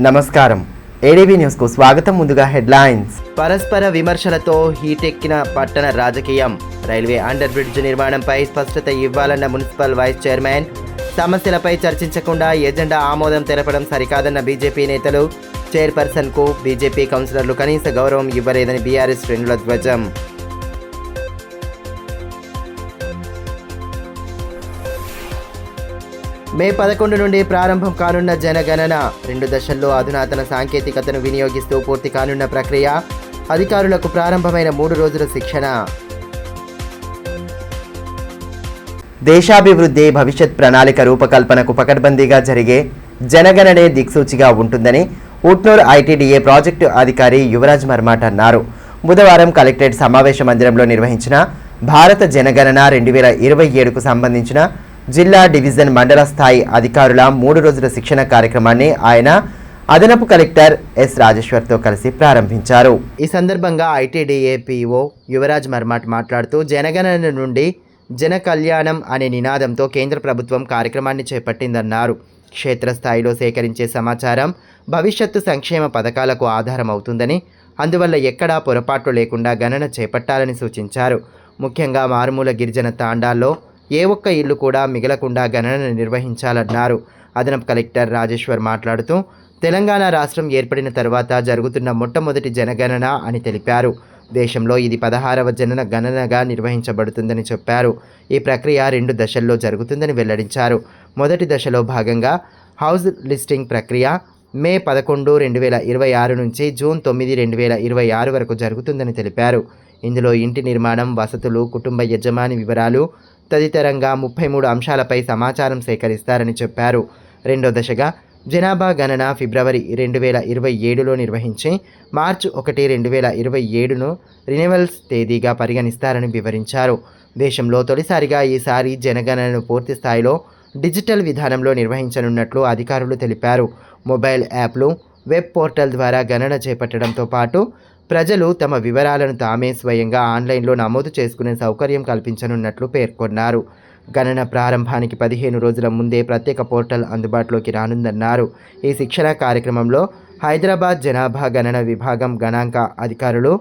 నమస్కారం ADB news కు స్వాగతం. ముందుగా హెడ్లైన్స్. పరస్పర విమర్శలతో హీటెక్కిన పట్టణ రాజకీయం. రైల్వే అండర్ బ్రిడ్జ్ నిర్మాణంపై స్పష్టత ఇవ్వాలన్న మున్సిపల్ వైస్ చైర్మన్. సమస్యలపై చర్చించకుండా ఎజెండా ఆమోదం తెలపడం సరికాదన్న బీజేపీ నేతలు. చైర్పర్సన్ కు బీజేపీ కౌన్సిలర్లు కనీస గౌరవం ఇవ్వలేదని బీఆర్ఎస్ శ్రేణుల ధ్వజం. మే 11 నుండి ప్రారంభం కానున్న జనగణన. 2 దశల్లో అధునాతన సాంకేతికతను వినియోగిస్తూ పూర్తి కానున్న ప్రక్రియ. అధికారులకు ప్రారంభమైన 3 రోజుల శిక్షణ. దేశాభివృద్ధి భవిష్యత్ ప్రణాళిక రూపకల్పనకు పకడ్బందీగా జరిగే జనగణనే దిక్సూచిగా ఉంటుందని ఉట్నూర్ ఐటీడీఏ ప్రాజెక్టు అధికారి యువరాజ్ మర్మాట్ అన్నారు. బుధవారం కలెక్టరేట్ సమావేశ మందిరంలో నిర్వహించిన భారత జనగణన 2027కు సంబంధించిన జిల్లా, డివిజన్, మండల స్థాయి అధికారుల 3 రోజుల శిక్షణ కార్యక్రమాన్ని ఆయన అదనపు కలెక్టర్ ఎస్ రాజేశ్వర్తో కలిసి ప్రారంభించారు. ఈ సందర్భంగా ఐటీడీఏ పీఓ యువరాజ్ మర్మాట్ మాట్లాడుతూ జనగణన నుండి జన కళ్యాణం అనే నినాదంతో కేంద్ర ప్రభుత్వం కార్యక్రమాన్ని చేపట్టిందన్నారు. క్షేత్రస్థాయిలో సేకరించే సమాచారం భవిష్యత్తు సంక్షేమ పథకాలకు ఆధారం అవుతుందని, అందువల్ల ఎక్కడా పొరపాట్లు లేకుండా గణన చేపట్టాలని సూచించారు. ముఖ్యంగా మారుమూల గిరిజన తాండాల్లో ఏ ఒక్క ఇల్లు కూడా మిగలకుండా గణన నిర్వహించాలన్నారు. అదనపు కలెక్టర్ రాజేశ్వర్ మాట్లాడుతూ తెలంగాణ రాష్ట్రం ఏర్పడిన తర్వాత జరుగుతున్న మొట్టమొదటి జనగణన అని తెలిపారు. దేశంలో ఇది 16వ జన గణనగా నిర్వహించబడుతుందని చెప్పారు. ఈ ప్రక్రియ 2 దశల్లో జరుగుతుందని వెల్లడించారు. మొదటి దశలో భాగంగా హౌస్ లిస్టింగ్ ప్రక్రియ మే 11, 2026 నుంచి జూన్ 9, 2026 వరకు జరుగుతుందని తెలిపారు. ఇందులో ఇంటి నిర్మాణం, వసతులు, కుటుంబ యజమాని వివరాలు తదితరంగా 33 అంశాలపై సమాచారం సేకరిస్తారని చెప్పారు. రెండో దశగా జనాభా గణన ఫిబ్రవరి 2027లో నిర్వహించి మార్చి 1, 2027ను రినివల్స్ తేదీగా పరిగణిస్తారని వివరించారు. దేశంలో తొలిసారిగా ఈసారి జనగణనను పూర్తి స్థాయిలో డిజిటల్ విధానంలో నిర్వహించనున్నట్లు అధికారులు తెలిపారు. మొబైల్ యాప్లు, వెబ్ పోర్టల్ ద్వారా గణన చేపట్టడంతో పాటు ప్రజలు తమ వివరాలను తామే స్వయంగా ఆన్లైన్లో నమోదు చేసుకునే సౌకర్యం కల్పించనున్నట్లు పేర్కొన్నారు. గణన ప్రారంభానికి 15 రోజుల ముందే ప్రత్యేక పోర్టల్ అందుబాటులోకి రానుందన్నారు. ఈ శిక్షణ కార్యక్రమంలో హైదరాబాద్ జనాభా గణన విభాగం గణాంక అధికారులు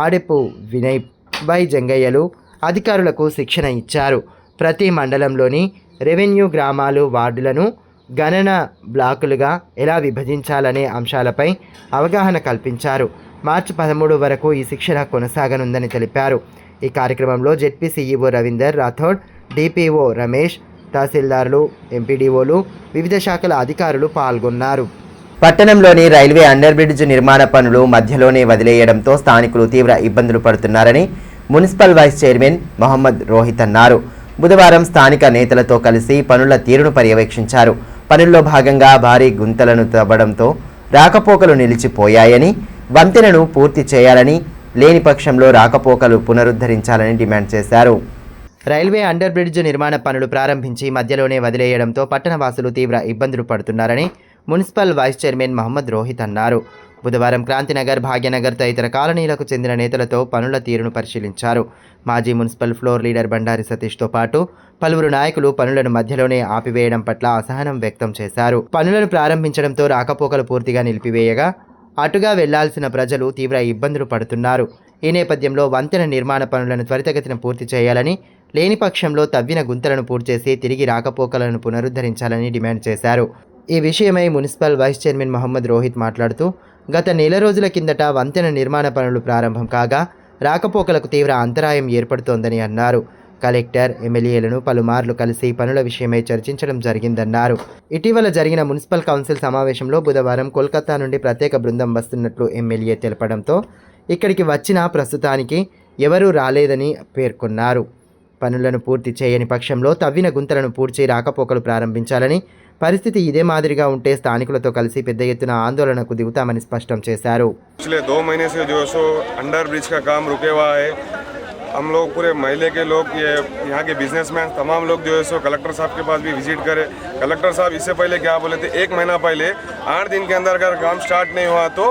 ఆడెపు వినయ్, వై జంగయ్యలు అధికారులకు శిక్షణ ఇచ్చారు. ప్రతి మండలంలోని రెవెన్యూ గ్రామాలు, వార్డులను గణన బ్లాకులుగా ఎలా విభజించాలనే అంశాలపై అవగాహన కల్పించారు. మార్చి 13 వరకు ఈ శిక్షణ కొనసాగనుందని తెలిపారు. ఈ కార్యక్రమంలో ZP CEO Ravinder Rathod, DPO Ramesh, తహసీల్దార్లు, ఎంపీడీఓలు, వివిధ శాఖల అధికారులు పాల్గొన్నారు. పట్టణంలోని రైల్వే అండర్ బ్రిడ్జ్ నిర్మాణ పనులు మధ్యలోనే వదిలేయడంతో స్థానికులు తీవ్ర ఇబ్బందులు పడుతున్నారని municipal vice chairman Mohammed Rohit అన్నారు. బుధవారం స్థానిక నేతలతో కలిసి పనుల తీరును పర్యవేక్షించారు. పనుల్లో భాగంగా భారీ గుంతలను తవ్వడంతో రాకపోకలు నిలిచిపోయాయని, వంతెనను పూర్తి చేయాలని, లేని పక్షంలో రాకపోకలు పునరుద్ధరించాలని డిమాండ్ చేశారు. రైల్వే అండర్ బ్రిడ్జ్ నిర్మాణ పనులు ప్రారంభించి మధ్యలోనే వదిలేయడంతో పట్టణవాసులు తీవ్ర ఇబ్బందులు పడుతున్నారని municipal vice chairman Mohammed Rohit అన్నారు. బుధవారం క్రాంతినగర్, భాగ్యనగర్ తదితర కాలనీలకు చెందిన నేతలతో పనుల తీరును పరిశీలించారు. మాజీ మున్సిపల్ ఫ్లోర్ లీడర్ బండారి సతీష్తో పాటు పలువురు నాయకులు పనులను మధ్యలోనే ఆపివేయడం పట్ల అసహనం వ్యక్తం చేశారు. పనులను ప్రారంభించడంతో రాకపోకలు పూర్తిగా నిలిపివేయగా అటుగా వెళ్లాల్సిన ప్రజలు తీవ్ర ఇబ్బందులు పడుతున్నారు. ఈ నేపథ్యంలో వంతెన నిర్మాణ పనులను త్వరితగతిన పూర్తి చేయాలని, లేని పక్షంలో తవ్విన గుంతలను పూర్తి చేసి తిరిగి రాకపోకలను పునరుద్ధరించాలని డిమాండ్ చేశారు. ఈ విషయమై municipal vice chairman Mohammed Rohit మాట్లాడుతూ గత నెల రోజుల కిందట వంతెన నిర్మాణ పనులు ప్రారంభం కాగా రాకపోకలకు తీవ్ర అంతరాయం ఏర్పడుతోందని అన్నారు. కలెక్టర్, ఎమ్మెల్యేలను పలుమార్లు కలిసి పనుల విషయమై చర్చించడం జరిగిందన్నారు. ఇటీవల జరిగిన మున్సిపల్ కౌన్సిల్ సమావేశంలో బుధవారం కోల్కతా నుండి ప్రత్యేక బృందం వస్తున్నట్లు ఎమ్మెల్యే తెలపడంతో ఇక్కడికి వచ్చినా ప్రస్తుతానికి ఎవరూ రాలేదని పేర్కొన్నారు. పనులను పూర్తి చేయని పక్షంలో తవ్విన గుంతలను పూడ్చి రాకపోకలు ప్రారంభించాలని, పరిస్థితి ఇదే మాదిరిగా ఉంటే స్థానికులతో కలిసి పెద్ద ఎత్తున ఆందోళనకు దిగుతామని స్పష్టం చేశారు. हम लोग पूरे महल्ले के लोग, ये यहाँ के बिजनेसमैन, तमाम लोग जो है सो कलेक्टर साहब के पास भी विजिट करे. कलेक्टर साहब इससे पहले क्या बोले थे, 1 महीना पहले 8 दिन के अंदर अगर काम स्टार्ट नहीं हुआ तो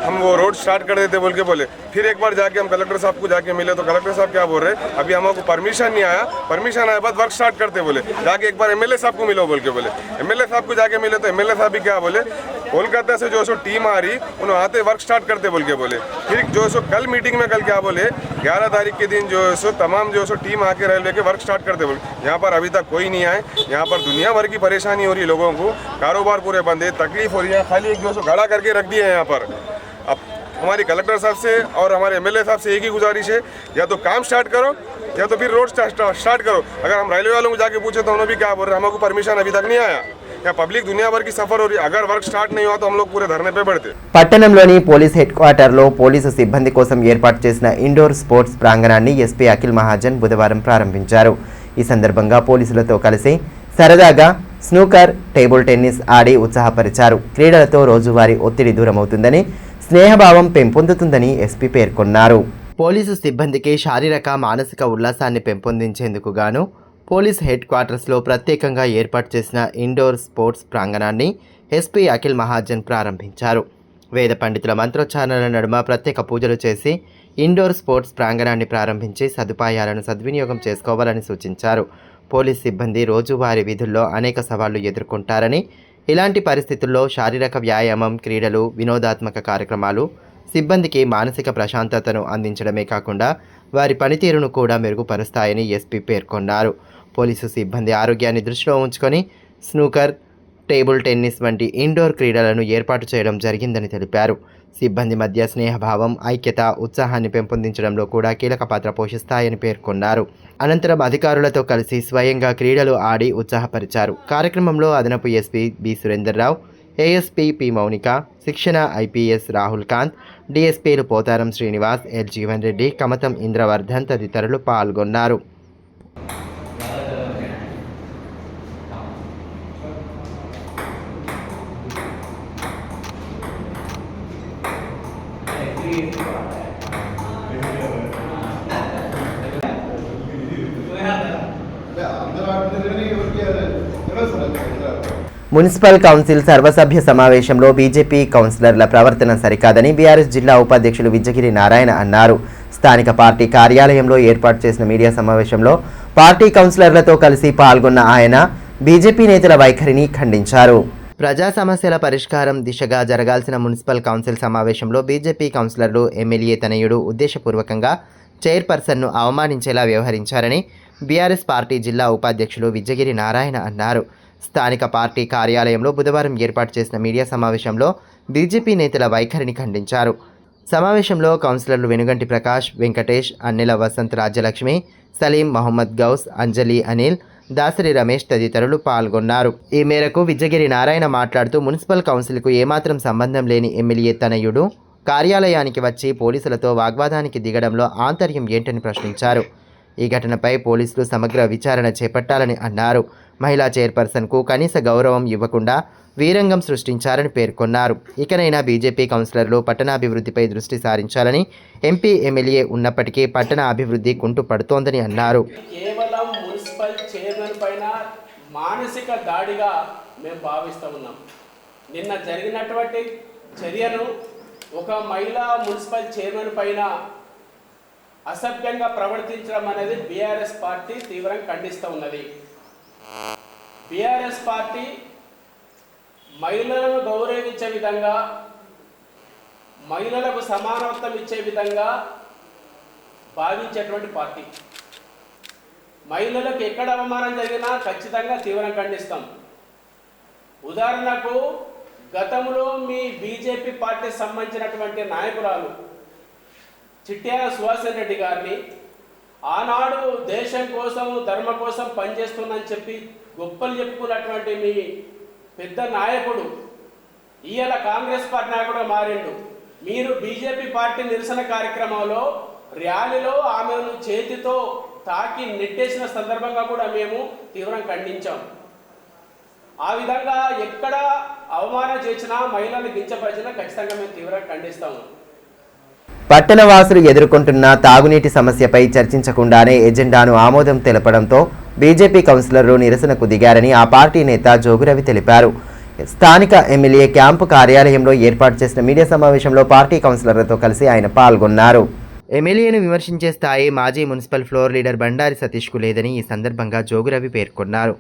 हम वो रोड स्टार्ट कर देते बोल के बोले. फिर एक बार जाके हम कलेक्टर साहब को जाके मिले तो कलेक्टर साहब क्या बोल रहे, अभी हमको परमिशन नहीं आया, परमिशन आया बाद वर्क स्टार्ट करते बोले. जाके एक बार एमएलए साहब को मिलो बोल के बोले. एमएलए साहब को जाके मिले तो एमएलए साहब भी क्या बोले, कोलकाता से जो सो टीम आ रही उन्होंने आते वर्क स्टार्ट करते बोल के बोले। फिर जो सो कल मीटिंग में कल क्या बोले 11 तारीख के दिन जो सो तमाम जो सो टीम आके रेलवे के वर्क स्टार्ट करते बोले। यहाँ पर अभी तक कोई नहीं आए। यहाँ पर दुनिया भर की परेशानी हो रही है लोगों को, कारोबार पूरे बंद है, तकलीफ हो रही है। खाली एक जो सो खड़ा करके रख दिए हैं यहाँ पर। अब हमारी कलेक्टर साहब से और हमारे एमएलए साहब से एक ही गुजारिश है, या तो काम स्टार्ट करो या तो फिर रोड स्टार्ट करो। अगर हम रेलवे वालों को जाके पूछे तो उन्होंने भी क्या बोल रहे हैं, हमको परमिशन अभी तक नहीं आया। यहाँ पब्लिक दुनिया भर की सफर हो रही है। अगर वर्क स्टार्ट नहीं हुआ तो हम लोग पूरे धरने पे बढ़ते। పట్టణంలోని పోలీస్ హెడ్ క్వార్టర్లో పోలీసు సిబ్బంది కోసం ఏర్పాటు చేసిన ఇండోర్ స్పోర్ట్స్ ప్రాంగణాన్ని ఎస్పీ అఖిల్ మహాజన్ బుధవారం ప్రారంభించారు. ఈ సందర్భంగా పోలీసులతో కలిసి సరదాగా స్నూకర్, టేబుల్ టెన్నిస్ ఆడి ఉత్సాహపరిచారు. క్రీడలతో రోజువారీ ఒత్తిడి దూరమవుతుందని, స్నేహభావం పెంపొందుతుందని ఎస్పీ పేర్కొన్నారు. పోలీసు సిబ్బందికి శారీరక మానసిక ఉల్లాసాన్ని పెంపొందించేందుకు గాను పోలీస్ హెడ్ క్వార్టర్స్లో ప్రత్యేకంగా ఏర్పాటు చేసిన ఇండోర్ స్పోర్ట్స్ ప్రాంగణాన్ని ఎస్పీ అఖిల్ మహాజన్ ప్రారంభించారు. వేద పండితుల మంత్రోచ్చారణల నడుమ ప్రత్యేక పూజలు చేసి ఇండోర్ స్పోర్ట్స్ ప్రాంగణాన్ని ప్రారంభించి సదుపాయాలను సద్వినియోగం చేసుకోవాలని సూచించారు. పోలీస్ సిబ్బంది రోజువారీ విధుల్లో అనేక సవాళ్లు ఎదుర్కొంటారని, ఇలాంటి పరిస్థితుల్లో శారీరక వ్యాయామం, క్రీడలు, వినోదాత్మక కార్యక్రమాలు సిబ్బందికి మానసిక ప్రశాంతతను అందించడమే కాకుండా వారి పనితీరును కూడా మెరుగుపరుస్తాయని ఎస్పీ పేర్కొన్నారు. పోలీసు సిబ్బంది ఆరోగ్యాన్ని దృష్టిలో ఉంచుకొని స్నూకర్, టేబుల్ టెన్నిస్ వంటి ఇండోర్ క్రీడలను ఏర్పాటు చేయడం జరిగిందని తెలిపారు. సిబ్బంది మధ్య స్నేహభావం, ఐక్యత, ఉత్సాహాన్ని పెంపొందించడంలో కూడా కీలక పాత్ర పోషిస్తాయని పేర్కొన్నారు. అనంతరం అధికారులతో కలిసి స్వయంగా క్రీడలు ఆడి ఉత్సాహపరిచారు. కార్యక్రమంలో అదనపు SP B Surender Rao, ASP P Mounika, శిక్షణ ఐపీఎస్ రాహుల్ కాంత్, డీఎస్పీలు పోతారం శ్రీనివాస్, ఎల్ జీవన్ రెడ్డి, కమతం ఇంద్రవర్ధన్ తదితరులు పాల్గొన్నారు. మున్సిపల్ కౌన్సిల్ సర్వసభ్య సమావేశంలో బీజేపీ కౌన్సిలర్ల ప్రవర్తన సరికాదని బీఆర్ఎస్ జిల్లా ఉపాధ్యక్షులు విజ్జగిరి నారాయణ అన్నారు. స్థానిక పార్టీ కార్యాలయంలో ఏర్పాటు చేసిన మీడియా సమావేశంలో పార్టీ కౌన్సిలర్లతో కలిసి పాల్గొన్న ఆయన బీజేపీ నేతల వైఖరిని ఖండించారు. ప్రజా సమస్యల పరిష్కారం దిశగా జరగాల్సిన మున్సిపల్ కౌన్సిల్ సమావేశంలో బీజేపీ కౌన్సిలర్లు ఎమ్మెల్యే తనయుడు ఉద్దేశపూర్వకంగా చైర్పర్సన్ను అవమానించేలా వ్యవహరించారని బీఆర్ఎస్ పార్టీ జిల్లా ఉపాధ్యక్షులు విజ్జగిరి నారాయణ అన్నారు. స్థానిక పార్టీ కార్యాలయంలో బుధవారం ఏర్పాటు చేసిన మీడియా సమావేశంలో బీజేపీ నేతల వైఖరిని ఖండించారు. సమావేశంలో కౌన్సిలర్లు వెనుగంటి ప్రకాష్, వెంకటేష్, అన్నెల వసంత్, రాజ్యలక్ష్మి, సలీం, మహమ్మద్ గౌస్, అంజలి, అనిల్, దాసరి రమేష్ తదితరులు పాల్గొన్నారు. ఈ మేరకు విజ్జగిరి నారాయణ మాట్లాడుతూ మున్సిపల్ కౌన్సిల్కు ఏమాత్రం సంబంధం లేని ఎమ్మెల్యే తనయుడు కార్యాలయానికి వచ్చి పోలీసులతో వాగ్వాదానికి దిగడంలో ఆంతర్యం ఏంటని ప్రశ్నించారు. ఈ ఘటనపై పోలీసులు సమగ్ర విచారణ చేపట్టాలని అన్నారు. మహిళా చైర్పర్సన్కు కనీస గౌరవం ఇవ్వకుండా వీరంగం సృష్టించారని పేర్కొన్నారు. ఇకనైనా బీజేపీ కౌన్సిలర్లు పట్టణాభివృద్ధిపై దృష్టి సారించాలని, ఎంపీ, ఎమ్మెల్యే ఉన్నప్పటికీ పట్టణ అభివృద్ధి కుంటుపడుతోందని అన్నారు. కేవలం మున్సిపల్ చైర్మన్ పైన మానసిక దాడిగా మేము భావిస్తూ ఉన్నాం. నిన్న జరిగినటువంటి చర్యను ఒక మహిళా మున్సిపల్ చైర్మన్ పైన అసభ్యంగా ప్రవర్తించడం అనేది బీఆర్ఎస్ పార్టీ తీవ్రంగా ఖండిస్తూ ఉన్నది. బీఆర్ఎస్ పార్టీ మహిళలను గౌరవించే విధంగా, మహిళలకు సమానత్వం ఇచ్చే విధంగా భావించేటువంటి పార్టీ. మహిళలకు ఎక్కడ అవమానం జరిగినా ఖచ్చితంగా తీవ్రంగా ఖండిస్తాం. ఉదాహరణకు గతంలో మీ బీజేపీ పార్టీకి సంబంధించినటువంటి నాయకురాలు చిట్యాల సుహాసిని రెడ్డి గారిని ఆనాడు దేశం కోసం, ధర్మం కోసం పనిచేస్తుందని చెప్పి గొప్పలు చెప్పుకున్నటువంటి మీ పెద్ద నాయకుడు ఇవాళ కాంగ్రెస్ పార్టీ నాయకుడు మారిండు. మీరు బీజేపీ పార్టీ నిరసన కార్యక్రమంలో ర్యాలీలో ఆమెను చేతితో తాకి నెట్టేసిన సందర్భంగా కూడా మేము తీవ్రంగా ఖండించాం. ఆ విధంగా ఎక్కడ అవమానం చేసినా, మహిళలను కించపరిచినా ఖచ్చితంగా మేము తీవ్రంగా ఖండిస్తాము. పట్టణవాసులు ఎదుర్కొంటున్న తాగునీటి సమస్యపై చర్చించకుండానే ఎజెండాను ఆమోదం తెలపడంతో బీజేపీ కౌన్సిలర్లు నిరసనకు దిగారని ఆ పార్టీ నేత జోగురవి తెలిపారు. స్థానిక ఎమ్మెల్యే క్యాంపు కార్యాలయంలో ఏర్పాటు చేసిన మీడియా సమావేశంలో పార్టీ కౌన్సిలర్లతో కలిసి ఆయన పాల్గొన్నారు. ఎమ్మెల్యేను విమర్శించే స్థాయి మాజీ మున్సిపల్ ఫ్లోర్ లీడర్ బండారి సతీష్కు లేదని ఈ సందర్భంగా జోగురవి పేర్కొన్నారు.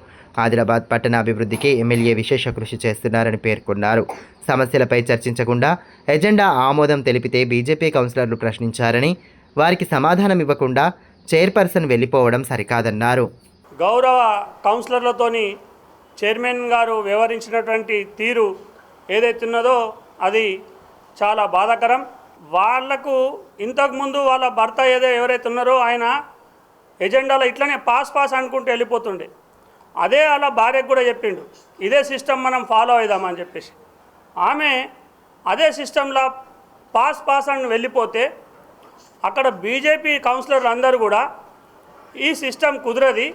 ఆదిలాబాద్ పట్టణ అభివృద్ధికి ఎమ్మెల్యే విశేష కృషి చేస్తున్నారని పేర్కొన్నారు. సమస్యలపై చర్చించకుండా ఎజెండా ఆమోదం తెలిపితే బీజేపీ కౌన్సిలర్లు ప్రశ్నించారని, వారికి సమాధానం ఇవ్వకుండా చైర్పర్సన్ వెళ్ళిపోవడం సరికాదన్నారు. గౌరవ కౌన్సిలర్లతోని చైర్మన్ గారు వ్యవహరించినటువంటి తీరు ఏదైతున్నదో అది చాలా బాధాకరం. వాళ్లకు ఇంతకుముందు వాళ్ళ భర్త ఎవరైతే ఉన్నారో ఆయన ఎజెండాలో ఇట్లనే పాస్ అనుకుంటూ వెళ్ళిపోతుండే. అదే అలా భార్యకు కూడా చెప్పిండు, ఇదే సిస్టమ్ మనం ఫాలో అవుదామని చెప్పేసి. ఆమె అదే సిస్టంలో పాస్ అని వెళ్ళిపోతే అక్కడ బీజేపీ కౌన్సిలర్లు అందరూ కూడా ఈ సిస్టమ్ కుదరది,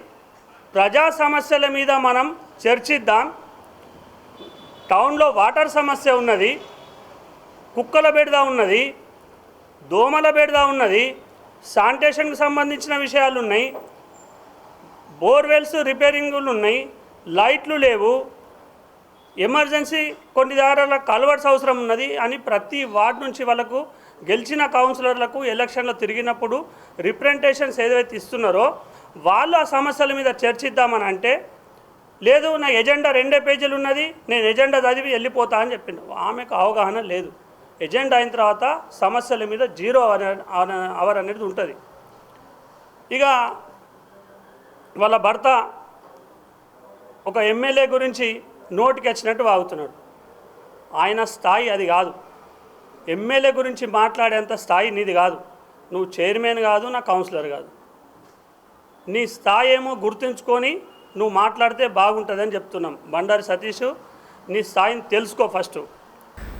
ప్రజా సమస్యల మీద మనం చర్చిద్దాం, టౌన్లో వాటర్ సమస్య ఉన్నది, కుక్కల బెడద ఉన్నది, దోమల బెడద ఉన్నది, శానిటేషన్కి సంబంధించిన విషయాలు ఉన్నాయి, బోర్వెల్స్ రిపేరింగ్లు ఉన్నాయి, లైట్లు లేవు, ఎమర్జెన్సీ కొన్ని దారాల కల్వర్ట్స్ అవసరం ఉన్నది అని ప్రతి వార్డు నుంచి వాళ్ళకు గెలిచిన కౌన్సిలర్లకు ఎలక్షన్లో తిరిగినప్పుడు రిప్రజెంటేషన్స్ ఏదైతే ఇస్తున్నారో వాళ్ళు ఆ సమస్యల మీద చర్చిద్దామని అంటే, లేదు నా ఎజెండా 2 పేజీలు ఉన్నది, నేను ఎజెండా చదివి వెళ్ళిపోతా అని చెప్పిండు. ఆమెకు అవగాహన లేదు. ఎజెండా అయిన తర్వాత సమస్యల మీద 0 అవర్ అనేది ఉంటుంది. ఇక వాళ్ళ భర్త ఒక ఎమ్మెల్యే గురించి నోటికి వచ్చినట్టు వాగుతున్నాడు. ఆయన స్థాయి అది కాదు. ఎమ్మెల్యే గురించి మాట్లాడేంత స్థాయి నీది కాదు. నువ్వు చైర్మన్ కాదు, నా కౌన్సిలర్ కాదు. నీ స్థాయి ఏమో గుర్తుంచుకొని నువ్వు మాట్లాడితే బాగుంటుందని చెప్తున్నాం. బండారి సతీష్, నీ స్థాయిని తెలుసుకో ఫస్ట్.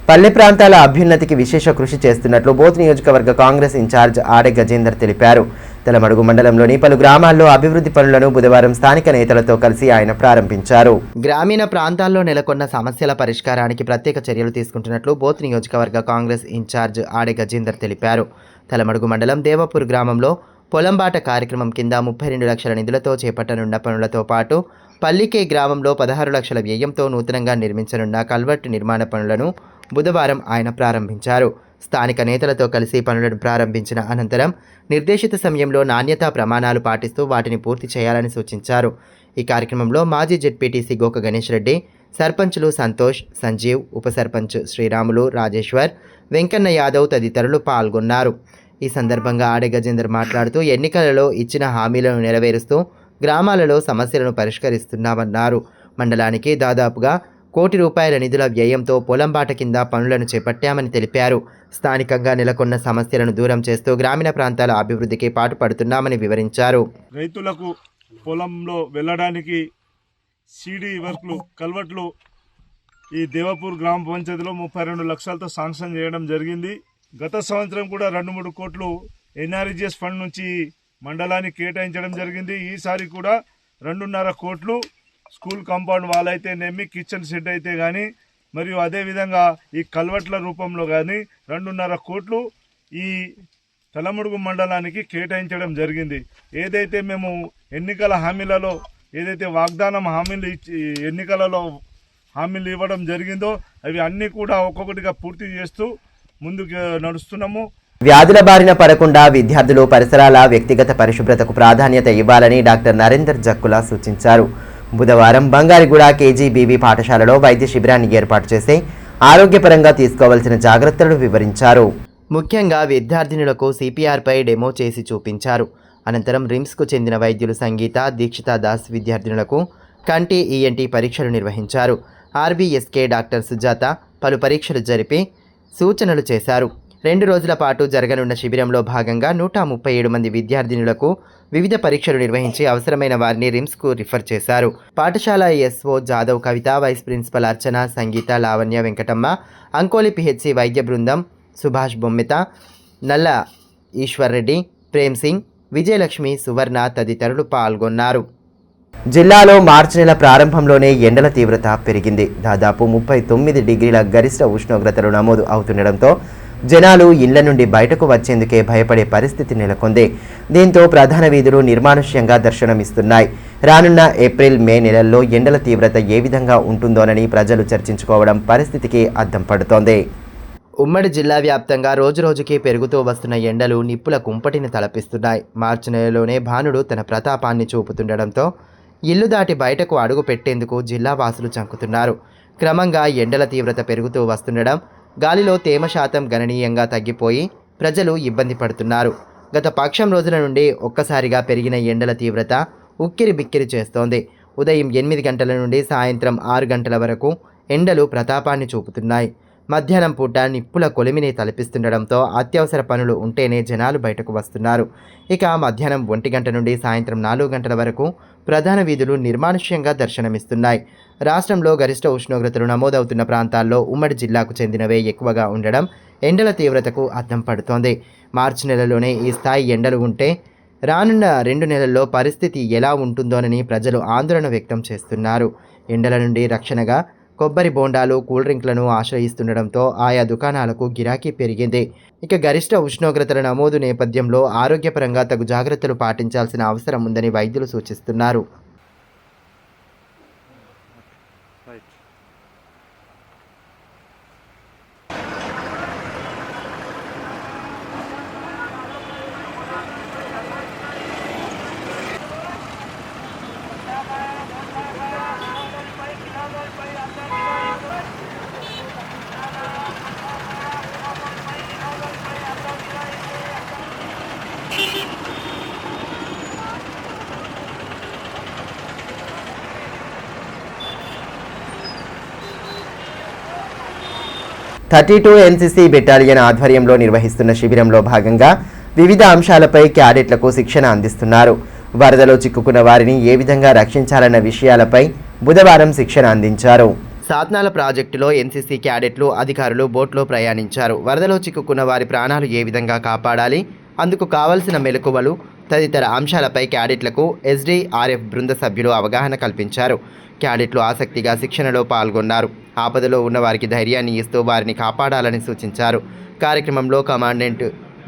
పల్లె ప్రాంతాల అభ్యున్నతికి విశేష కృషి చేస్తున్నట్లు బోత్ నియోజకవర్గ కాంగ్రెస్ ఇన్ఛార్జ్ ఆడే గజేందర్ తెలిపారు. తెలమడుగు మండలంలోని పలు గ్రామాల్లో అభివృద్ధి పనులను బుధవారం స్థానిక నేతలతో కలిసి ఆయన ప్రారంభించారు. గ్రామీణ ప్రాంతాల్లో నెలకొన్న సమస్యల పరిష్కారానికి ప్రత్యేక చర్యలు తీసుకుంటున్నట్లు బోత్ నియోజకవర్గ కాంగ్రెస్ ఇన్ఛార్జ్ ఆడే గజేందర్ తెలిపారు. తెలమడుగు మండలం దేవపూర్ గ్రామంలో పొలంబాట కార్యక్రమం కింద 32 లక్షల నిధులతో చేపట్టనున్న పనులతో పాటు పల్లికే గ్రామంలో 16 లక్షల వ్యయంతో నూతనంగా నిర్మించనున్న కల్వర్టు నిర్మాణ పనులను బుధవారం ఆయన ప్రారంభించారు. స్థానిక నేతలతో కలిసి పనులను ప్రారంభించిన అనంతరం నిర్దేశిత సమయంలో నాణ్యతా ప్రమాణాలు పాటిస్తూ వాటిని పూర్తి చేయాలని సూచించారు. ఈ కార్యక్రమంలో మాజీ జెడ్పీటీసీ గోక గణేష్ రెడ్డి, సర్పంచులు సంతోష్, సంజీవ్, ఉప సర్పంచ్ శ్రీరాములు, రాజేశ్వర్, వెంకన్న యాదవ్ తదితరులు పాల్గొన్నారు. ఈ సందర్భంగా ఆడే గజేందర్ మాట్లాడుతూ ఎన్నికలలో ఇచ్చిన హామీలను నెరవేరుస్తూ గ్రామాలలో సమస్యలను పరిష్కరిస్తున్నామన్నారు. మండలానికి దాదాపుగా ₹1 కోటి నిధుల వ్యయంతో పొలంబాట కింద పనులను చేపట్టామని తెలిపారు. స్థానికంగా నెలకొన్న సమస్యలను దూరం చేస్తూ గ్రామీణ ప్రాంతాల అభివృద్ధికి పాటుపడుతున్నామని వివరించారు. రైతులకు పొలంలో వెళ్ళడానికి సీడీ వర్క్లు, కల్వర్ట్లు ఈ దేవపూర్ గ్రామ పంచాయతీలో 32 లక్షలతో శాంక్షన్ చేయడం జరిగింది. గత సంవత్సరం కూడా 2-3 కోట్లు ఎన్ఆర్జీఎస్ ఫండ్ నుంచి మండలానికి కేటాయించడం జరిగింది. ఈసారి కూడా 2.5 కోట్లు స్కూల్ కాంపౌండ్ వాల్ అయితేనేమి, కిచెన్ షెడ్ అయితే కానీ, మరియు అదేవిధంగా ఈ కల్వర్ట్ల రూపంలో కానీ 2.5 కోట్లు ఈ తెలమడుగు మండలానికి కేటాయించడం జరిగింది. ఏదైతే మేము ఎన్నికల హామీలలో ఏదైతే వాగ్దానం హామీలు ఎన్నికలలో హామీలు ఇవ్వడం జరిగిందో అవి అన్నీ కూడా ఒక్కొక్కటిగా పూర్తి చేస్తూ ముందుకు నడుస్తున్నాము. వ్యాధుల బారిన పడకుండా విద్యార్థులు పరిసరాల వ్యక్తిగత పరిశుభ్రతకు ప్రాధాన్యత ఇవ్వాలని డాక్టర్ నరేందర్ జక్కులా సూచించారు. బుధవారం బంగారిగూడ కేజీబీవీ పాఠశాలలో వైద్య శిబిరాన్ని ఏర్పాటు చేసి ఆరోగ్యపరంగా తీసుకోవాల్సిన జాగ్రత్తలను వివరించారు. ముఖ్యంగా విద్యార్థినులకు సిపిఆర్పై డెమో చేసి చూపించారు. అనంతరం రిమ్స్కు చెందిన వైద్యులు సంగీత, దీక్షితా దాస్ విద్యార్థినులకు కంటి, ఈఎన్టీ పరీక్షలు నిర్వహించారు. ఆర్బీఎస్కే డాక్టర్ సుజాత పలు పరీక్షలు జరిపి సూచనలు చేశారు. 2 రోజుల పాటు జరగనున్న శిబిరంలో భాగంగా 137 మంది విద్యార్థినులకు వివిధ పరీక్షలు నిర్వహించి అవసరమైన వారిని రిమ్స్కు రిఫర్ చేశారు. పాఠశాల ఎస్ఓ జాదవ్ కవిత, వైస్ ప్రిన్సిపల్ అర్చన, సంగీత, లావణ్య, వెంకటమ్మ, అంకోలి పిహెచ్సి వైద్య బృందం, సుభాష్ బొమ్మిత, నల్ల ఈశ్వర్ రెడ్డి, ప్రేమ్ సింగ్, విజయలక్ష్మి, సువర్ణ తదితరులు పాల్గొన్నారు. జిల్లాలో మార్చి నెల ప్రారంభంలోనే ఎండల తీవ్రత పెరిగింది. దాదాపు 39 డిగ్రీల గరిష్ట ఉష్ణోగ్రతలు నమోదు అవుతుండడంతో జనాలు ఇళ్ల నుండి బయటకు వచ్చేందుకే భయపడే పరిస్థితి నెలకొంది. దీంతో ప్రధాన వీధులు నిర్మానుష్యంగా దర్శనమిస్తున్నాయి. రానున్న ఏప్రిల్, మే నెలల్లో ఎండల తీవ్రత ఏ విధంగా ఉంటుందోనని ప్రజలు చర్చించుకోవడం పరిస్థితికి అద్దం పడుతోంది. ఉమ్మడి జిల్లా వ్యాప్తంగా రోజురోజుకి పెరుగుతూ వస్తున్న ఎండలు నిప్పుల కుంపటిని తలపిస్తున్నాయి. మార్చి నెలలోనే భానుడు తన ప్రతాపాన్ని చూపుతుండడంతో ఇల్లు దాటి బయటకు అడుగు పెట్టేందుకు జిల్లా వాసులు చంకుతున్నారు. క్రమంగా ఎండల తీవ్రత పెరుగుతూ వస్తుండడం, గాలిలో తేమ శాతం గణనీయంగా తగ్గిపోయి ప్రజలు ఇబ్బంది పడుతున్నారు. గత పక్షం రోజుల నుండి ఒక్కసారిగా పెరిగిన ఎండల తీవ్రత ఉక్కిరి బిక్కిరి చేస్తోంది. ఉదయం 8 గంటల నుండి సాయంత్రం 6 గంటల వరకు ఎండలు ప్రతాపాన్ని చూపుతున్నాయి. మధ్యాహ్నం పూట నిప్పుల కొలిమిని తలపిస్తుండడంతో అత్యవసర పనులు ఉంటేనే జనాలు బయటకు వస్తున్నారు. ఇక మధ్యాహ్నం 1 గంట నుండి సాయంత్రం 4 గంటల వరకు ప్రధాన వీధులు నిర్మానుష్యంగా దర్శనమిస్తున్నాయి. రాష్ట్రంలో గరిష్ట ఉష్ణోగ్రతలు నమోదవుతున్న ప్రాంతాల్లో ఉమ్మడి జిల్లాకు చెందినవే ఎక్కువగా ఉండడం ఎండల తీవ్రతకు అద్దం పడుతోంది. మార్చి నెలలోనే ఈ స్థాయి ఎండలు ఉంటే రానున్న 2 నెలల్లో పరిస్థితి ఎలా ఉంటుందోనని ప్రజలు ఆందోళన వ్యక్తం చేస్తున్నారు. ఎండల నుండి రక్షణగా కొబ్బరి బోండాలు, కూల్ డ్రింక్లను ఆశ్రయిస్తుండడంతో ఆయా దుకాణాలకు గిరాకీ పెరిగింది. ఇక గరిష్ట ఉష్ణోగ్రతల నమోదు నేపథ్యంలో ఆరోగ్యపరంగా తగు జాగ్రత్తలు పాటించాల్సిన అవసరం ఉందని వైద్యులు సూచిస్తున్నారు. 32 ఎన్సీసీ బెటాలియన్ ఆధ్వర్యంలో నిర్వహిస్తున్న శిబిరంలో భాగంగా వివిధ అంశాలపై క్యాడెట్లకు శిక్షణ అందిస్తున్నారు. వరదలో చిక్కుకున్న వారిని ఏ విధంగా రక్షించాలన్న విషయాలపై బుధవారం శిక్షణ అందించారు. సాత్నాల ప్రాజెక్టులో ఎన్సీసీ క్యాడెట్లు, అధికారులు బోట్లో ప్రయాణించారు. వరదలో చిక్కుకున్న వారి ప్రాణాలు ఏ విధంగా కాపాడాలి, అందుకు కావలసిన మెలకువలు తదితర అంశాలపై క్యాడెట్లకు ఎస్డీఆర్ఎఫ్ బృంద సభ్యులు అవగాహన కల్పించారు. క్యాడెట్లు ఆసక్తిగా శిక్షణలో పాల్గొన్నారు. ఆపదలో ఉన్న వారికి ధైర్యాన్ని ఇస్తూ వారిని కాపాడాలని సూచించారు. కార్యక్రమంలో కమాండెంట్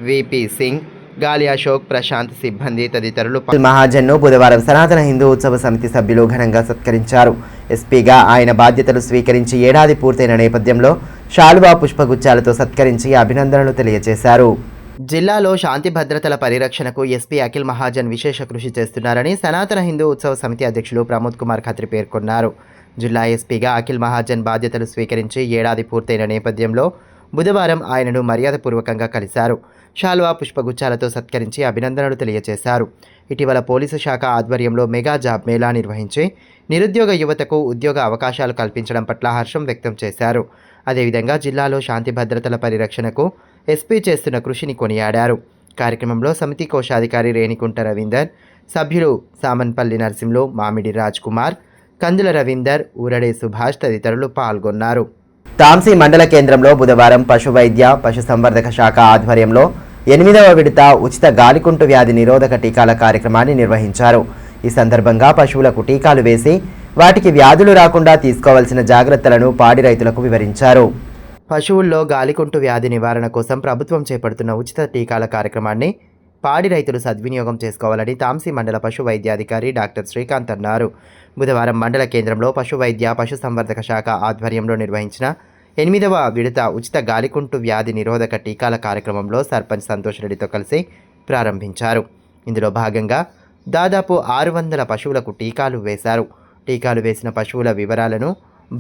విపి సింగ్, గాలి అశోక్, ప్రశాంత్ సిబ్బంది తదితరులు మహాజన్ను బుధవారం సనాతన హిందూ ఉత్సవ సమితి సభ్యులు ఘనంగా సత్కరించారు. ఎస్పీగా ఆయన బాధ్యతలు స్వీకరించి ఏడాది పూర్తయిన నేపథ్యంలో శాలువా పుష్పగుచ్చాలతో సత్కరించి అభినందనలు తెలియజేశారు. జిల్లాలో శాంతి భద్రతల పరిరక్షణకు ఎస్పీ అఖిల్ మహాజన్ విశేష కృషి చేస్తున్నారని సనాతన హిందూ ఉత్సవ సమితి అధ్యక్షులు ప్రమోద్ కుమార్ ఖత్రి పేర్కొన్నారు. జిల్లా ఎస్పీగా అఖిల్ మహాజన్ బాధ్యతలు స్వీకరించి ఏడాది పూర్తయిన నేపథ్యంలో బుధవారం ఆయనను మర్యాదపూర్వకంగా కలిశారు. శాలువా పుష్పగుచ్చాలతో సత్కరించి అభినందనలు తెలియజేశారు. ఇటీవల పోలీసు శాఖ ఆధ్వర్యంలో మెగా జాబ్ మేళా నిర్వహించి నిరుద్యోగ యువతకు ఉద్యోగ అవకాశాలు కల్పించడం పట్ల హర్షం వ్యక్తం చేశారు. అదేవిధంగా జిల్లాలో శాంతి భద్రతల పరిరక్షణకు ఎస్పీ చేస్తున్న కృషిని కొనియాడారు. కార్యక్రమంలో సమితి కోశాధికారి రేణికుంట రవీందర్, సభ్యులు సామన్పల్లి నరసింహులు, మామిడి రాజ్ కుమార్, కందుల రవీందర్, ఊరడే సుభాష్ తదితరులు పాల్గొన్నారు. తాంసీ మండల కేంద్రంలో బుధవారం పశు వైద్య పశు సంవర్ధక శాఖ ఆధ్వర్యంలో 8వ విడత ఉచిత గాలికుంటు వ్యాధి నిరోధక టీకాల కార్యక్రమాన్ని నిర్వహించారు. ఈ సందర్భంగా పశువులకు టీకాలు వేసి వాటికి వ్యాధులు రాకుండా తీసుకోవాల్సిన జాగ్రత్తలను పాడి రైతులకు వివరించారు. పశువుల్లో గాలికుంటు వ్యాధి నివారణ కోసం ప్రభుత్వం చేపడుతున్న ఉచిత టీకాల కార్యక్రమాన్ని పాడి రైతులు సద్వినియోగం చేసుకోవాలని తాంసీ మండల పశు వైద్యాధికారి డాక్టర్ శ్రీకాంత్ అన్నారు. బుధవారం మండల కేంద్రంలో పశు వైద్య పశు సంవర్ధక శాఖ ఆధ్వర్యంలో నిర్వహించిన 8వ విడత ఉచిత గాలికుంటు వ్యాధి నిరోధక టీకాల కార్యక్రమంలో సర్పంచ్ సంతోష్ రెడ్డితో కలిసి ప్రారంభించారు. ఇందులో భాగంగా దాదాపు 600 పశువులకు టీకాలు వేశారు. టీకాలు వేసిన పశువుల వివరాలను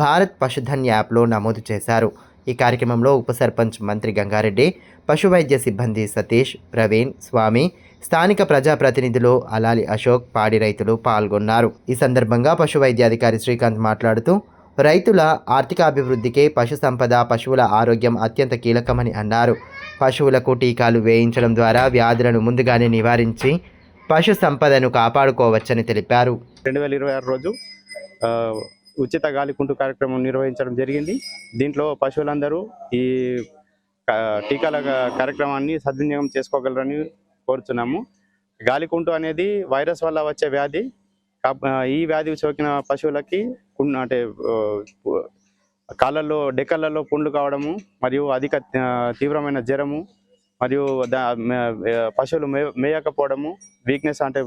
భారత్ పశుధన్ యాప్లో నమోదు చేశారు. ఈ కార్యక్రమంలో ఉప సర్పంచ్ మంత్రి గంగారెడ్డి, పశు వైద్య సిబ్బంది సతీష్, ప్రవీణ్, స్వామి, స్థానిక ప్రజాప్రతినిధులు అలాలి అశోక్, పాడి రైతులు పాల్గొన్నారు. ఈ సందర్భంగా పశు వైద్యాధికారి శ్రీకాంత్ మాట్లాడుతూ రైతుల ఆర్థికాభివృద్ధికి పశు సంపద, పశువుల ఆరోగ్యం అత్యంత కీలకమని అన్నారు. పశువులకు టీకాలు వేయించడం ద్వారా వ్యాధులను ముందుగానే నివారించి పశు సంపదను కాపాడుకోవచ్చని తెలిపారు. 2026 రోజు ఉచిత గాలికుంటు కార్యక్రమం నిర్వహించడం జరిగింది. దీంట్లో పశువులందరూ ఈ టీకాల కార్యక్రమాన్ని సద్వినియోగం చేసుకోగలరని కోరుతున్నాము. గాలికుంటు అనేది వైరస్ వల్ల వచ్చే వ్యాధి. ఈ వ్యాధి సోకిన పశువులకి అంటే కాళ్ళల్లో డెక్కలలో పుండ్లు కావడము మరియు అధిక తీవ్రమైన జ్వరము మరియు పశువులు మేయకపోవడము, వీక్నెస్ అంటే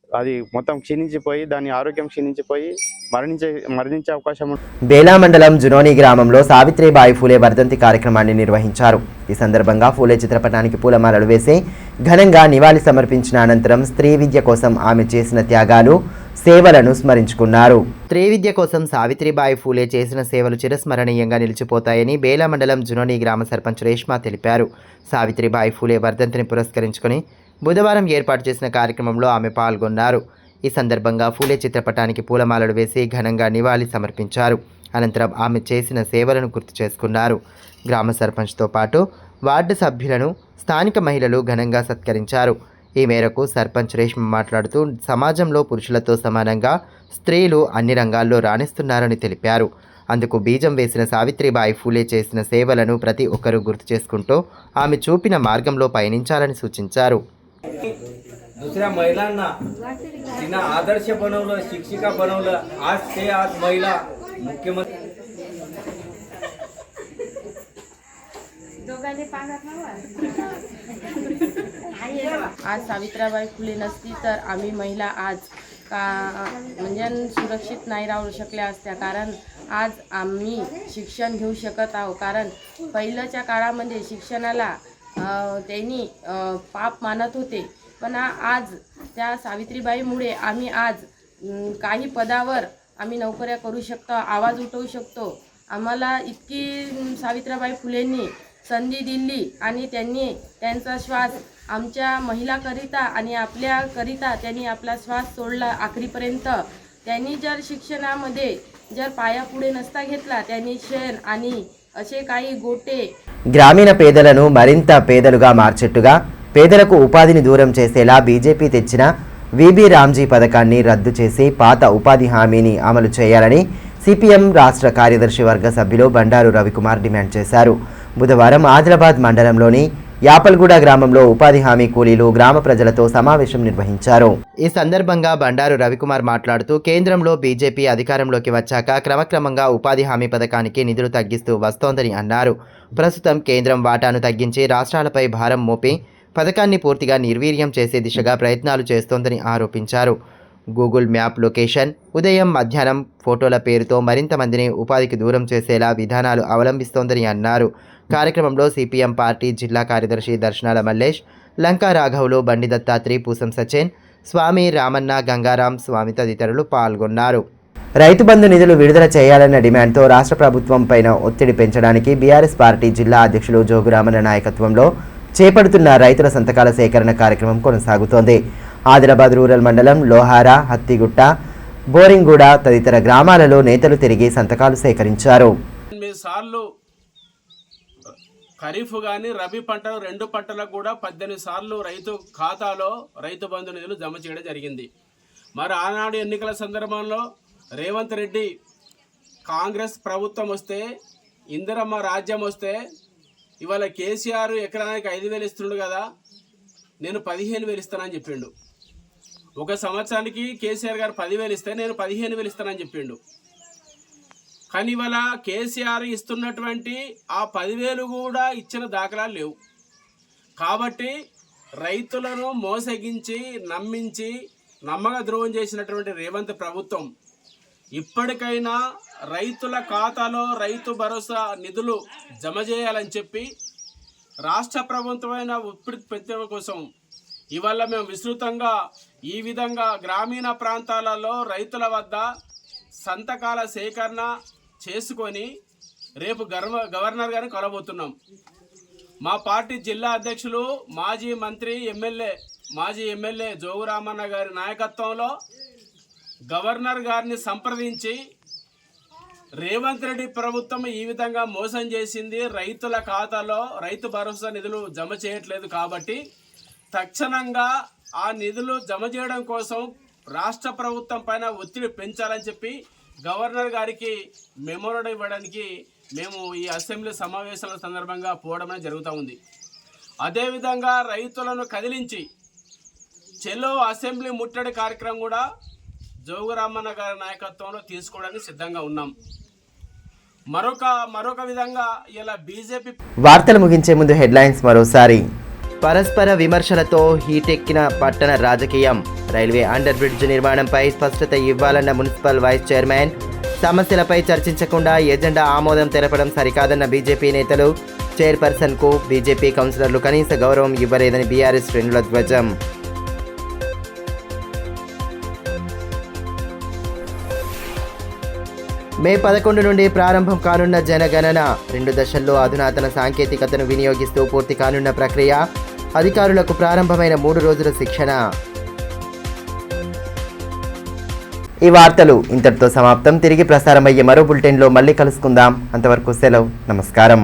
అది మొత్తం క్షీణించిపోయి దాని ఆరోగ్యం క్షీణించిపోయి మరణించే అవకాశం ఉంటుంది. బేలా మండలం జునోని గ్రామంలో సావిత్రిబాయి ఫూలే వర్ధంతి కార్యక్రమాన్ని నిర్వహించారు. ఈ సందర్భంగా ఫూలే చిత్రపటానికి పూలమాలలు వేసి ఘనంగా నివాళి సమర్పించిన అనంతరం స్త్రీ విద్య కోసం ఆమె చేసిన త్యాగాలు, సేవలను స్మరించుకున్నారు. స్త్రీ విద్య కోసం సావిత్రిబాయి ఫూలే చేసిన సేవలు చిరస్మరణీయంగా నిలిచిపోతాయని బేలా మండలం జునోని గ్రామ సర్పంచ్ రేష్మా తెలిపారు. సావిత్రిబాయి ఫూలే వర్ధంతిని పురస్కరించుకొని బుధవారం ఏర్పాటు చేసిన కార్యక్రమంలో ఆమె పాల్గొన్నారు. ఈ సందర్భంగా ఫూలే చిత్రపటానికి పూలమాలలు వేసి ఘనంగా నివాళి సమర్పించారు. అనంతరం ఆమె చేసిన సేవలను గుర్తు చేసుకున్నారు. గ్రామ సర్పంచ్తో పాటు వార్డు సభ్యులను స్థానిక మహిళలు ఘనంగా సత్కరించారు. ఈ మేరకు సర్పంచ్ రేష్మ మాట్లాడుతూ సమాజంలో పురుషులతో సమానంగా స్త్రీలు అన్ని రంగాల్లో రాణిస్తున్నారని తెలిపారు. అందుకు బీజం వేసిన సావిత్రిబాయి ఫూలే చేసిన సేవలను ప్రతి ఒక్కరూ గుర్తు చేసుకుంటూ ఆమె చూపిన మార్గంలో पयनिंचाలని సూచించారు. दुसऱ्या महिलांना तिनं आदर्श बनवलं, शिक्षिका बनवलं. आज ते आज महिला मुख्यमंत्री आज सावित्रीबाई फुले नसती तर आम्ही महिला आज का म्हणजे सुरक्षित नाही राहू शकल्या असत्या. कारण आज आम्ही शिक्षण घेऊ शकत आहोत. कारण पहिल्याच्या काळामध्ये शिक्षणाला त्यांनी पाप मानत होते, पण आज त्या सावित्रीबाईमुळे आम्ही आज काही पदावर आम्ही नोकऱ्या करू शकतो, आवाज उठवू शकतो. आम्हाला इतकी सावित्रीबाई फुलेंनी संधी दिली आणि त्यांनी त्यांचा श्वास आमच्या महिलाकरिता आणि आपल्याकरिता त्यांनी आपला श्वास सोडला आखरीपर्यंत. त्यांनी जर शिक्षणामध्ये जर पाया पुढे नसता घेतला, त्यांनी शेण आणि असे काही गोटे గ్రామీణ పేదలను మరింత పేదలుగా మార్చెట్టుగా పేదలకు ఉపాధిని దూరం చేసేలా బీజేపీ తెచ్చిన వీబీ రామ్జీ పథకాన్ని రద్దు చేసి పాత ఉపాధి హామీని అమలు చేయాలని సిపిఎం రాష్ట్ర కార్యదర్శి వర్గ సభ్యులు బండారు రవికుమార్ డిమాండ్ చేశారు. బుధవారం ఆదిలాబాద్ మండలంలోని యాపల్గూడ గ్రామంలో ఉపాధి హామీ కూలీలు గ్రామ ప్రజలతో సమావేశం నిర్వహించారు. ఈ సందర్భంగా బండారు రవికుమార్ మాట్లాడుతూ కేంద్రంలో బీజేపీ అధికారంలోకి వచ్చాక క్రమక్రమంగా ఉపాధి హామీ పథకానికి నిధులు తగ్గిస్తూ వస్తోందని అన్నారు. ప్రస్తుతం కేంద్రం వాటాను తగ్గించి రాష్ట్రాలపై భారం మోపి పథకాన్ని పూర్తిగా నిర్వీర్యం చేసే దిశగా ప్రయత్నాలు చేస్తోందని ఆరోపించారు. గూగుల్ మ్యాప్ లొకేషన్, ఉదయం మధ్యాహ్నం ఫోటోల పేరుతో మరింత మందిని ఉపాధికి దూరం చేసేలా విధానాలు అవలంబిస్తోందని అన్నారు. కార్యక్రమంలో సిపిఎం పార్టీ జిల్లా కార్యదర్శి దర్శనాల మల్లేష్, లంకా రాఘవులు, బండి దత్తాత్రి, పూసం సచేన్, స్వామి రామన్న, గంగారాం స్వామి తదితరులు పాల్గొన్నారు. రైతు బంధు నిధులు విడుదల చేయాలన్న డిమాండ్తో రాష్ట్ర ప్రభుత్వం పైన ఒత్తిడి పెంచడానికి బీఆర్ఎస్ పార్టీ జిల్లా అధ్యక్షులు జోగురామన్న నాయకత్వంలో చేపడుతున్న రైతుల సంతకాల సేకరణ కార్యక్రమం కొనసాగుతోంది. ఆదిలాబాద్ రూరల్ మండలం లోహారా, హత్తిగుట్ట, బోరింగూడ తదితర గ్రామాలలో నేతలు తిరిగి సంతకాలు సేకరించారు. ఖరీఫ్ కానీ రబీ పంటలు 2 పంటలకు కూడా 18 సార్లు రైతు ఖాతాలో రైతు బంధు నిధులు జమ చేయడం జరిగింది. మరి ఆనాడు ఎన్నికల సందర్భంలో రేవంత్ రెడ్డి కాంగ్రెస్ ప్రభుత్వం వస్తే, ఇందిరమ్మ రాజ్యం వస్తే ఇవాళ కేసీఆర్ ఎకరానికి 5,000 ఇస్తుండు కదా, నేను 15,000 ఇస్తానని చెప్పిండు. ఒక సంవత్సరానికి కేసీఆర్ గారు 10,000 ఇస్తే నేను 15,000 ఇస్తానని చెప్పిండు. కానీ ఇవాళ కేసీఆర్ ఇస్తున్నటువంటి ఆ 10,000 కూడా ఇచ్చిన దాఖలాలు లేవు. కాబట్టి రైతులను మోసగించి నమ్మించి నమ్మక ద్రోహం చేసినటువంటి రేవంత్ ప్రభుత్వం ఇప్పటికైనా రైతుల ఖాతాలో రైతు భరోసా నిధులు జమ చేయాలని చెప్పి రాష్ట్ర ప్రభుత్వమైన ఒత్తిడి పెంచడం కోసం ఇవాళ మేము విస్తృతంగా ఈ విధంగా గ్రామీణ ప్రాంతాలలో రైతుల వద్ద సంతకాల సేకరణ చేసుకొని రేపు గవర్నర్ గారిని కలబోతున్నాం. మా పార్టీ జిల్లా అధ్యక్షులు మాజీ ఎమ్మెల్యే జోగురామన్న గారి నాయకత్వంలో గవర్నర్ గారిని సంప్రదించి రేవంత్ రెడ్డి ప్రభుత్వం ఈ విధంగా మోసం చేసింది, రైతుల ఖాతాలో రైతు భరోసా నిధులు జమ చేయట్లేదు, కాబట్టి తక్షణంగా ఆ నిధులు జమ చేయడం కోసం రాష్ట్ర ప్రభుత్వం పైన ఒత్తిడి పెంచాలని చెప్పి గవర్నర్ గారికి మెమోరాండం ఇవ్వడానికి మేము ఈ అసెంబ్లీ సమావేశాల సందర్భంగా పోవడం జరుగుతూ ఉంది. అదేవిధంగా రైతులను కదిలించి చెలో అసెంబ్లీ ముట్టడి కార్యక్రమం కూడా జోగురామన్న గారి నాయకత్వంలో తీసుకోవడానికి సిద్ధంగా ఉన్నాం. మరొక విధంగా ఇలా బీజేపీ వార్తలు ముగించే ముందు హెడ్లైన్స్ మరోసారి. పరస్పర విమర్శలతో హీటెక్కిన పట్టణ రాజకీయం. రైల్వే అండర్ బ్రిడ్జ్ నిర్మాణంపై స్పష్టత ఇవ్వాలన్న మున్సిపల్ వైస్ చైర్మన్. సమస్యలపై చర్చించకుండా ఎజెండా ఆమోదం తెలపడం సరికాదన్న బీజేపీ నేతలు. చైర్పర్సన్కు బీజేపీ కౌన్సిలర్లు కనీస గౌరవం ఇవ్వలేదని బీఆర్ఎస్ శ్రేణుల ధ్వజం. మే 11 నుండి ప్రారంభం కానున్న జనగణన 2 దశల్లో అధునాతన సాంకేతికతను వినియోగిస్తూ పూర్తి కానున్న ప్రక్రియ. అధికారులకు ప్రారంభమైన 3 రోజుల శిక్షణ. ఈ వార్తలు ఇంతటితో సమాప్తం. తిరిగి ప్రసారమయ్యే మరో బులెటిన్లో మళ్ళీ కలుసుకుందాం. అంతవరకు సెలవు. నమస్కారం.